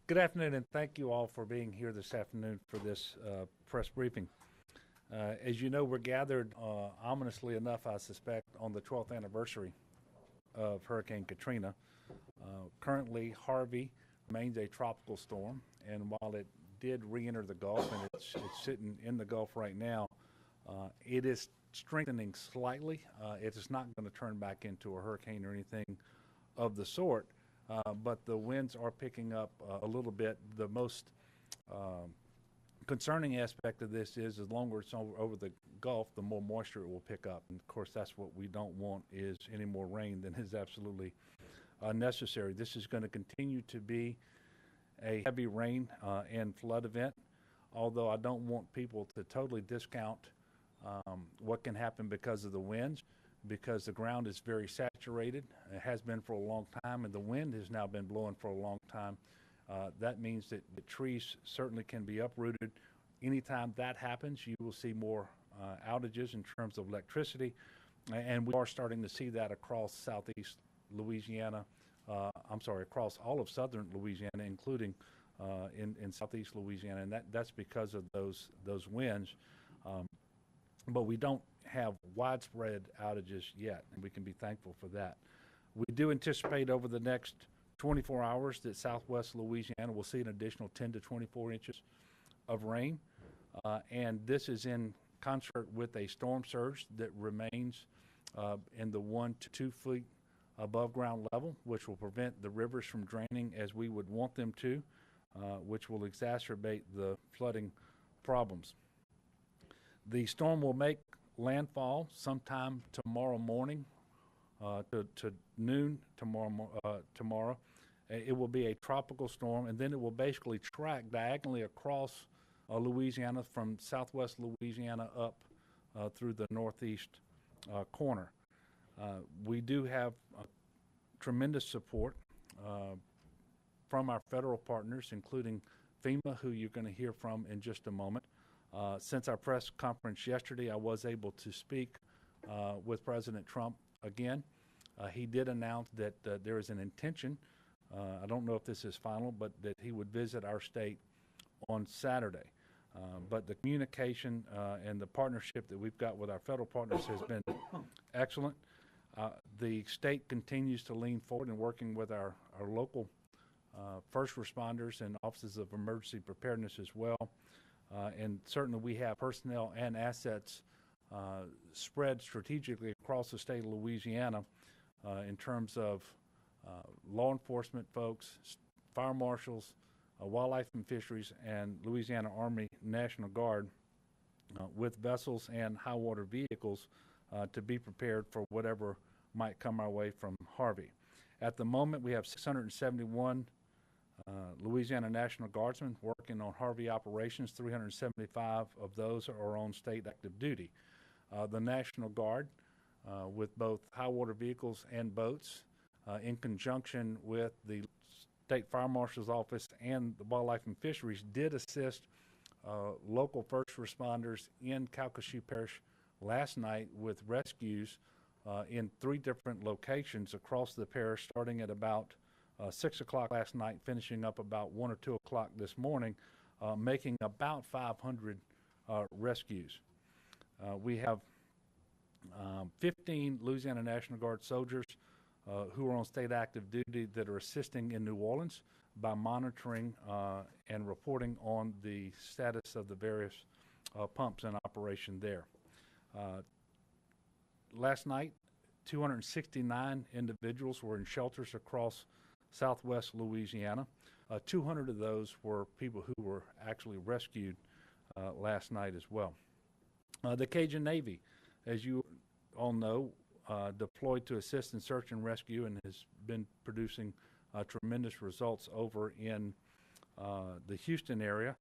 Good afternoon, and thank you all for being here this afternoon for this press briefing. As you know, we're gathered, ominously enough, I suspect, on the 12th anniversary of Hurricane Katrina. Currently, Harvey remains a tropical storm, and while it did re-enter the Gulf, and it's sitting in the Gulf right now, it is strengthening slightly. It is not going to turn back into a hurricane or anything of the sort, but the winds are picking up a little bit. The most concerning aspect of this is the longer it's over the Gulf, the more moisture it will pick up. And of course, that's what we don't want, is any more rain than is absolutely necessary. This is going to continue to be a heavy rain and flood event, although I don't want people to totally discount what can happen because of the winds, because the ground is very saturated. It has been for a long time, and the wind has now been blowing for a long time. That means that the trees certainly can be uprooted. Anytime that happens, you will see more outages in terms of electricity, and we are starting to see that across southeast Louisiana. Across all of southern Louisiana, including in southeast Louisiana, and that's because of those winds. But we don't have widespread outages yet, and we can be thankful for that. We do anticipate over the next 24 hours that southwest Louisiana will see an additional 10 to 24 inches of rain, and this is in concert with a storm surge that remains in the 1 to 2 feet above ground level, which will prevent the rivers from draining as we would want them to, which will exacerbate the flooding problems. The storm will make landfall sometime tomorrow morning to noon tomorrow. It will be a tropical storm, and then it will basically track diagonally across Louisiana from southwest Louisiana up through the northeast corner. We do have tremendous support from our federal partners, including FEMA, who you're going to hear from in just a moment. Since our press conference yesterday, I was able to speak with President Trump again. He did announce that there is an intention, I don't know if this is final, but that he would visit our state on Saturday. But the communication and the partnership that we've got with our federal partners has been excellent. The state continues to lean forward in working with our local first responders and offices of emergency preparedness as well. And certainly we have personnel and assets spread strategically across the state of Louisiana in terms of law enforcement folks, fire marshals, wildlife and fisheries, and Louisiana Army National Guard with vessels and high water vehicles to be prepared for whatever might come our way from Harvey. At the moment, we have 671 Louisiana National Guardsmen working on Harvey operations. 375 of those are on state active duty. The National Guard, with both high water vehicles and boats, in conjunction with the State Fire Marshal's Office and the Wildlife and Fisheries, did assist local first responders in Calcasieu Parish last night with rescues in 3 different locations across the parish, starting at about 6 o'clock last night, finishing up about 1 or 2 o'clock this morning, making about 500 rescues. We have 15 Louisiana National Guard soldiers who are on state active duty that are assisting in New Orleans by monitoring and reporting on the status of the various pumps in operation there. Last night, 269 individuals were in shelters across southwest Louisiana. 200 of those were people who were actually rescued last night as well. The Cajun Navy, as you all know, deployed to assist in search and rescue and has been producing tremendous results over in the Houston area.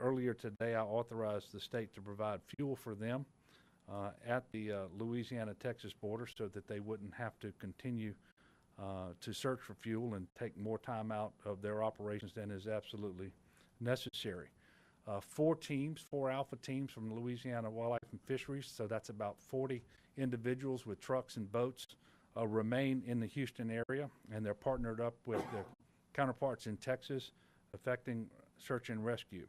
Earlier today, I authorized the state to provide fuel for them at the Louisiana-Texas border so that they wouldn't have to continue to search for fuel and take more time out of their operations than is absolutely necessary. 4 alpha teams from Louisiana Wildlife and Fisheries, so that's about 40 individuals with trucks and boats, remain in the Houston area, and they're partnered up with the counterparts in Texas affecting search and rescue.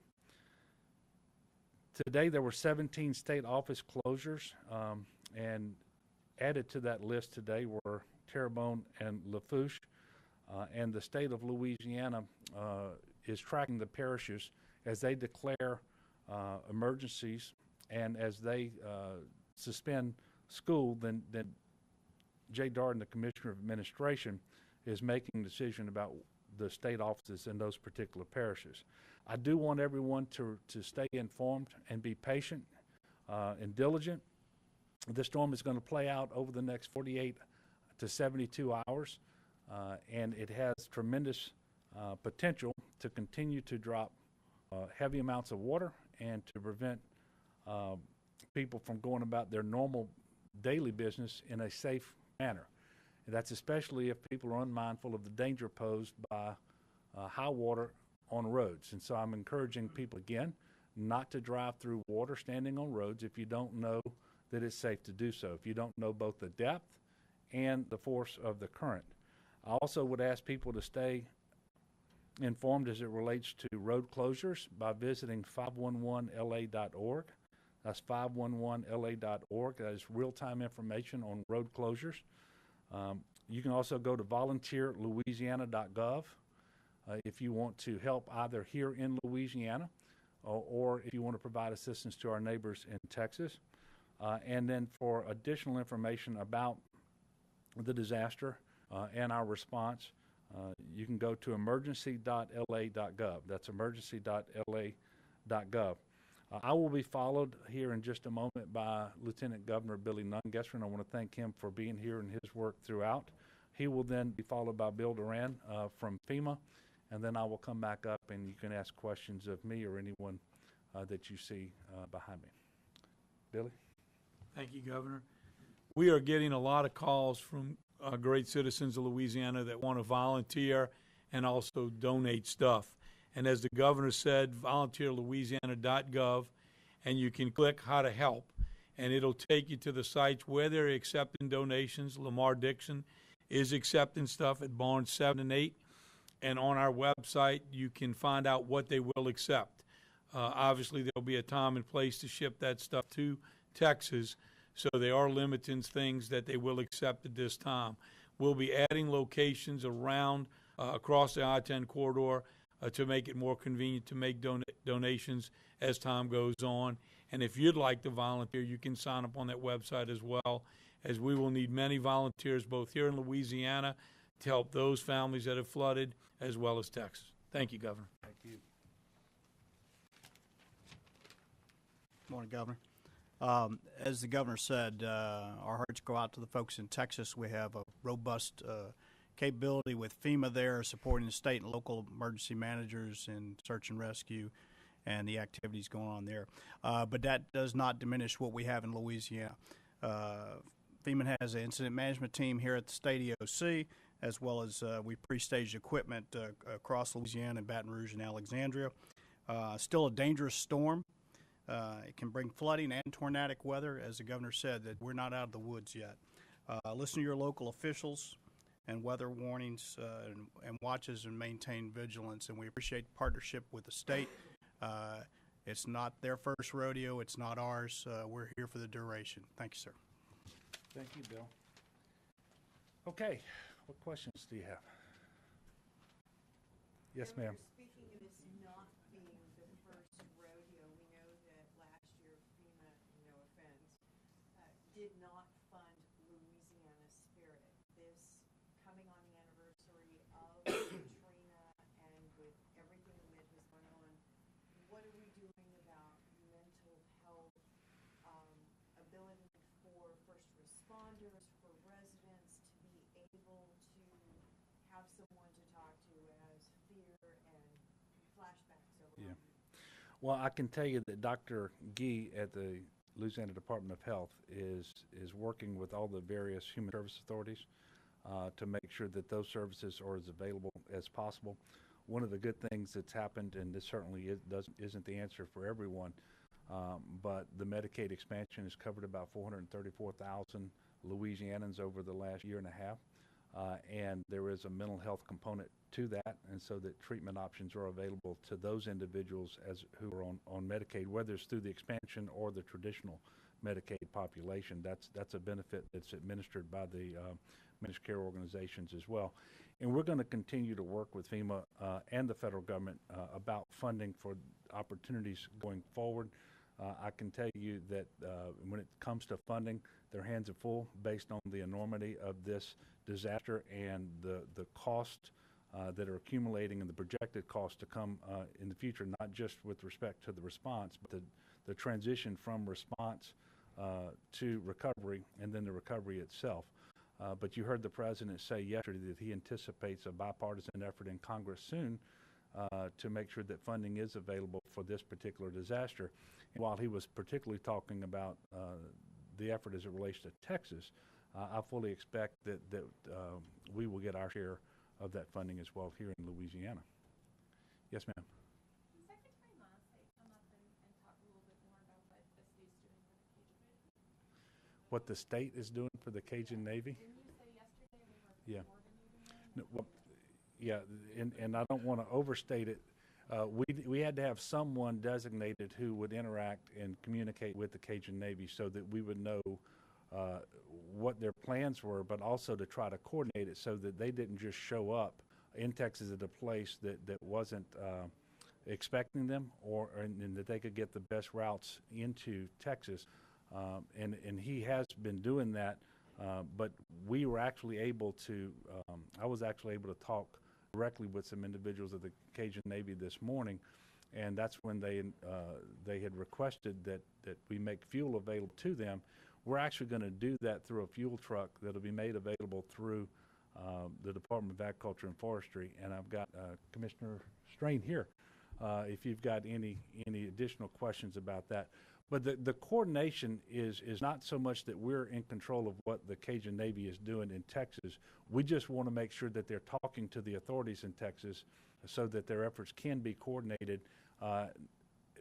Today there were 17 state office closures, and added to that list today were Terrebonne and Lafourche, and the state of Louisiana is tracking the parishes as they declare emergencies, and as they suspend school, then Jay Darden, the Commissioner of Administration, is making a decision about the state offices in those particular parishes. I do want everyone to stay informed and be patient and diligent. This storm is going to play out over the next 48 to 72 hours, and it has tremendous potential to continue to drop heavy amounts of water and to prevent people from going about their normal daily business in a safe manner. And that's especially if people are unmindful of the danger posed by high water on roads. And so I'm encouraging people again not to drive through water standing on roads if you don't know that it's safe to do so, if you don't know both the depth and the force of the current. I also would ask people to stay informed as it relates to road closures by visiting 511la.org. That's 511la.org. That is real-time information on road closures. You can also go to volunteerlouisiana.gov if you want to help either here in Louisiana or if you want to provide assistance to our neighbors in Texas. And then for additional information about the disaster and our response, you can go to emergency.la.gov. That's emergency.la.gov. I will be followed here in just a moment by Lieutenant Governor Billy Nungesser, and I want to thank him for being here and his work throughout. He will then be followed by Bill Duran from FEMA, and then I will come back up and you can ask questions of me or anyone that you see behind me. Billy? Thank you, Governor. We are getting a lot of calls from great citizens of Louisiana that want to volunteer and also donate stuff. And as the governor said, volunteerlouisiana.gov, and you can click how to help, and it'll take you to the sites where they're accepting donations. Lamar Dixon is accepting stuff at Barnes 7 and 8, and on our website you can find out what they will accept. Obviously, there'll be a time and place to ship that stuff to Texas, so they are limiting things that they will accept at this time. We'll be adding locations around across the I-10 corridor to make it more convenient to make donations as time goes on. And if you'd like to volunteer, you can sign up on that website as well, as we will need many volunteers both here in Louisiana to help those families that have flooded as well as Texas. Thank you, Governor. Thank you. Morning, Governor. As the governor said, our hearts go out to the folks in Texas. We have a robust capability with FEMA there supporting the state and local emergency managers in search and rescue and the activities going on there. But that does not diminish what we have in Louisiana. FEMA has an incident management team here at the state EOC, as well as we pre-staged equipment across Louisiana, Baton Rouge, and Alexandria. Still a dangerous storm. It can bring flooding and tornadic weather. As the governor said, that we're not out of the woods yet. Listen to your local officials and weather warnings and watches, and maintain vigilance. And we appreciate the partnership with the state. It's not their first rodeo. It's not ours. We're here for the duration. Thank you, sir. Thank you, Bill. Okay, what questions do you have? Yes, ma'am. Speaking of this not being the first rodeo, we know that last year FEMA, no offense, did not fund Louisiana Spirit. This coming on the anniversary of Katrina and with everything that was going on, what are we doing about mental health, ability for first responders, for residents to be able to have someone to talk to as fear and flashbacks over? Yeah. Well, I can tell you that Dr. Gee at the Louisiana Department of Health is working with all the various human service authorities to make sure that those services are as available as possible. One of the good things that's happened, and this certainly isn't the answer for everyone, but the Medicaid expansion has covered about 434,000 Louisianans over the last year and a half, and there is a mental health component to that, and so that treatment options are available to those individuals who are on Medicaid, whether it's through the expansion or the traditional Medicaid population. That's a benefit that's administered by the managed care organizations as well. And we're going to continue to work with FEMA and the federal government about funding for opportunities going forward. I can tell you that when it comes to funding, their hands are full based on the enormity of this disaster and the cost that are accumulating and the projected cost to come in the future, not just with respect to the response, but the transition from response to recovery and then the recovery itself. But you heard the president say yesterday that he anticipates a bipartisan effort in Congress soon to make sure that funding is available for this particular disaster. And while he was particularly talking about the effort as it relates to Texas, I fully expect that we will get our share of that funding as well here in Louisiana. Yes, ma'am. Can Secretary Mossay come up and talk a little bit more about what the state's doing for the Cajun Navy? What the state is doing for the Cajun Navy? Didn't you say yesterday they were Yeah. coordinating No, them? well, yeah, and I don't want to overstate it. We had to have someone designated who would interact and communicate with the Cajun Navy so that we would know what their plans were, but also to try to coordinate it so that they didn't just show up in Texas at a place that wasn't expecting them, and that they could get the best routes into Texas. And he has been doing that, but we were actually able to, I was actually able to talk directly with some individuals of the Cajun Navy this morning, and that's when they had requested that we make fuel available to them. We're actually going to do that through a fuel truck that'll be made available through the Department of Agriculture and Forestry, and I've got Commissioner Strain here if you've got any additional questions about that. But the coordination is not so much that we're in control of what the Cajun Navy is doing in Texas. We just want to make sure that they're talking to the authorities in Texas so that their efforts can be coordinated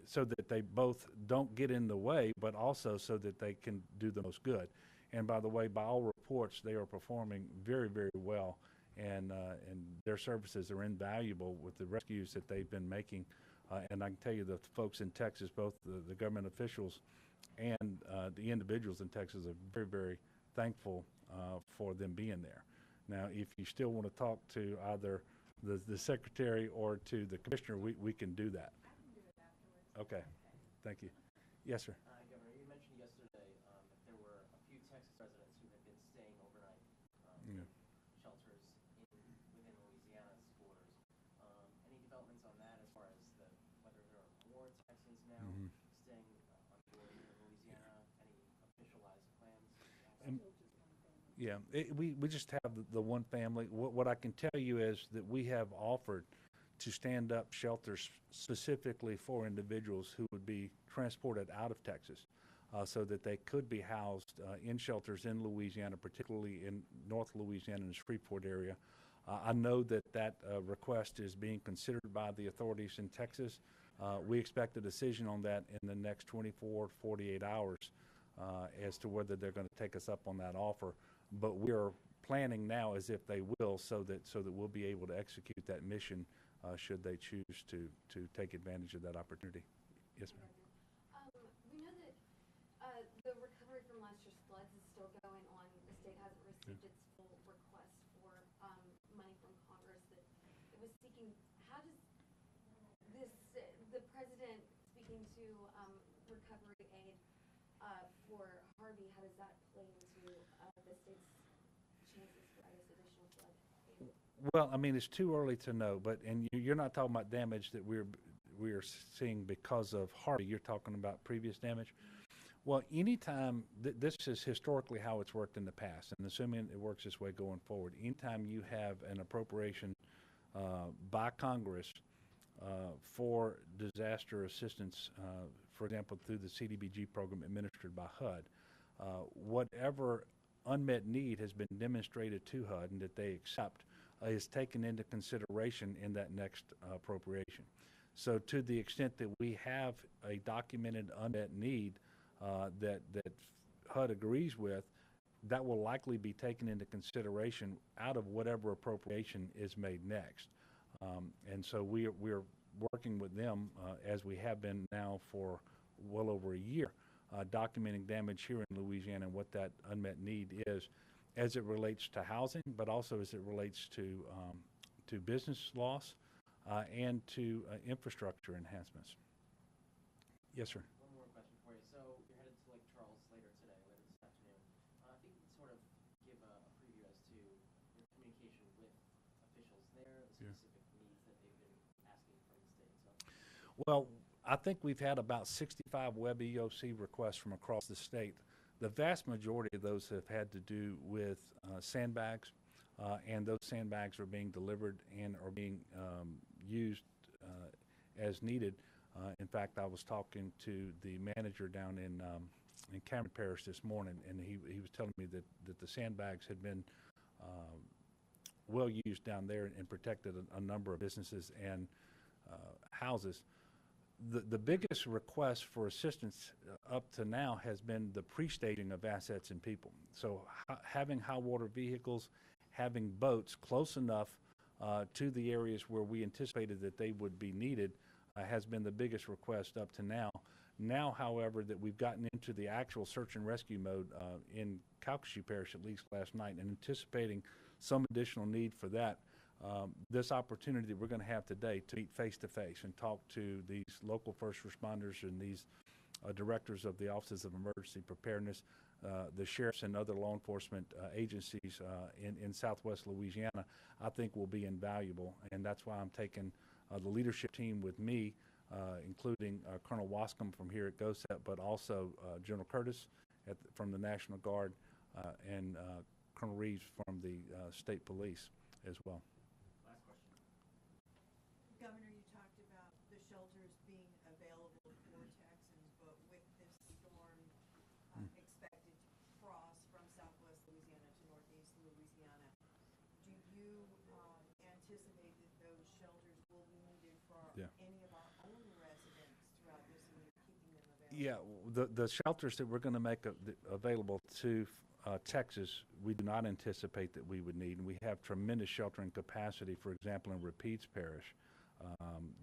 so that they both don't get in the way, but also so that they can do the most good. And by the way, by all reports, they are performing very, very well, and their services are invaluable with the rescues that they've been making. And I can tell you the folks in Texas, both the government officials and the individuals in Texas, are very, very thankful for them being there. Now, if you still want to talk to either the secretary or to the commissioner, we can do that. I can do it afterwards. Okay. Thank you. Yes, sir. Governor, you mentioned yesterday that there were a few Texas residents who had been staying overnight Yeah. in shelters within Louisiana's borders. Any developments on that as far as whether there are more Texans now Mhm. staying on board here in Louisiana? Any officialized plans? And- Yeah, we just have the one family. What I can tell you is that we have offered to stand up shelters specifically for individuals who would be transported out of Texas so that they could be housed in shelters in Louisiana, particularly in North Louisiana and the Shreveport area. I know that request is being considered by the authorities in Texas. We expect a decision on that in the next 24 to 48 hours as to whether they're going to take us up on that offer. But we are planning now as if they will, so that we'll be able to execute that mission should they choose to take advantage of that opportunity. Yes, ma'am. We know that the recovery from last year's floods is still going on. The state hasn't received its full request for money from Congress that it was seeking. How does the president speaking to recovery aid for Harvey, how does that play into the state's chances for, I guess, additional flood aid? Well, I mean, it's too early to know, and you're not talking about damage that we are seeing because of Harvey. You're talking about previous damage. Well, anytime this is historically how it's worked in the past, and assuming it works this way going forward, anytime you have an appropriation by Congress for disaster assistance, for example, through the CDBG program administered by HUD, whatever unmet need has been demonstrated to HUD and that they accept is taken into consideration in that next appropriation. So to the extent that we have a documented unmet need that HUD agrees with, that will likely be taken into consideration out of whatever appropriation is made next. And so we're working with them, as we have been now for well over a year, documenting damage here in Louisiana and what that unmet need is as it relates to housing, but also as it relates to business loss and to infrastructure enhancements. Yes, sir. One more question for you. So you're headed to Lake Charles later today, later this afternoon. If you could sort of give a preview as to your communication with officials there, the specific needs that they've been asking from the state. So. Well, I think we've had about 65 web EOC requests from across the state. The vast majority of those have had to do with sandbags, and those sandbags are being delivered and are being used as needed. In fact, I was talking to the manager down in Cameron Parish this morning, and he was telling me that the sandbags had been well used down there and protected a number of businesses and houses. The biggest request for assistance up to now has been the pre-staging of assets and people. So having high water vehicles, having boats close enough to the areas where we anticipated that they would be needed has been the biggest request up to now. Now, however, that we've gotten into the actual search and rescue mode in Calcasieu Parish, at least last night, and anticipating some additional need for that, this opportunity that we're going to have today to meet face-to-face and talk to these local first responders and these directors of the Offices of Emergency Preparedness, the sheriffs and other law enforcement agencies in southwest Louisiana, I think will be invaluable. And that's why I'm taking the leadership team with me, including Colonel Wascom from here at GOHSEP, but also General Curtis from the National Guard and Colonel Reeves from the State Police as well. Last question. Governor, you talked about the shelters being available for Texans, but with this storm expected to cross from southwest Louisiana to northeast Louisiana, do you anticipate that those shelters will be needed for any of our own residents throughout this, and you're keeping them available? Yeah, the shelters that we're going to make available to Texas, we do not anticipate that we would need, and we have tremendous sheltering capacity. For example, in Rapides Parish,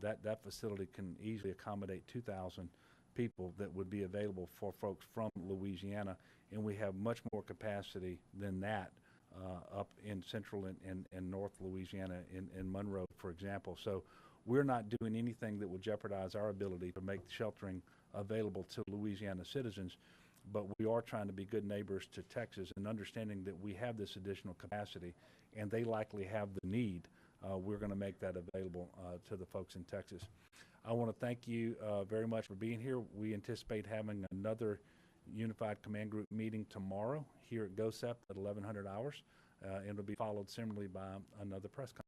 that facility can easily accommodate 2,000 people that would be available for folks from Louisiana, and we have much more capacity than that up in central and north Louisiana in Monroe, for example. So we're not doing anything that will jeopardize our ability to make sheltering available to Louisiana citizens, but we are trying to be good neighbors to Texas and understanding that we have this additional capacity and they likely have the need. We're going to make that available to the folks in Texas. I want to thank you very much for being here. We anticipate having another Unified Command Group meeting tomorrow here at GOHSEP at 1100 hours. And it'll be followed similarly by another press conference.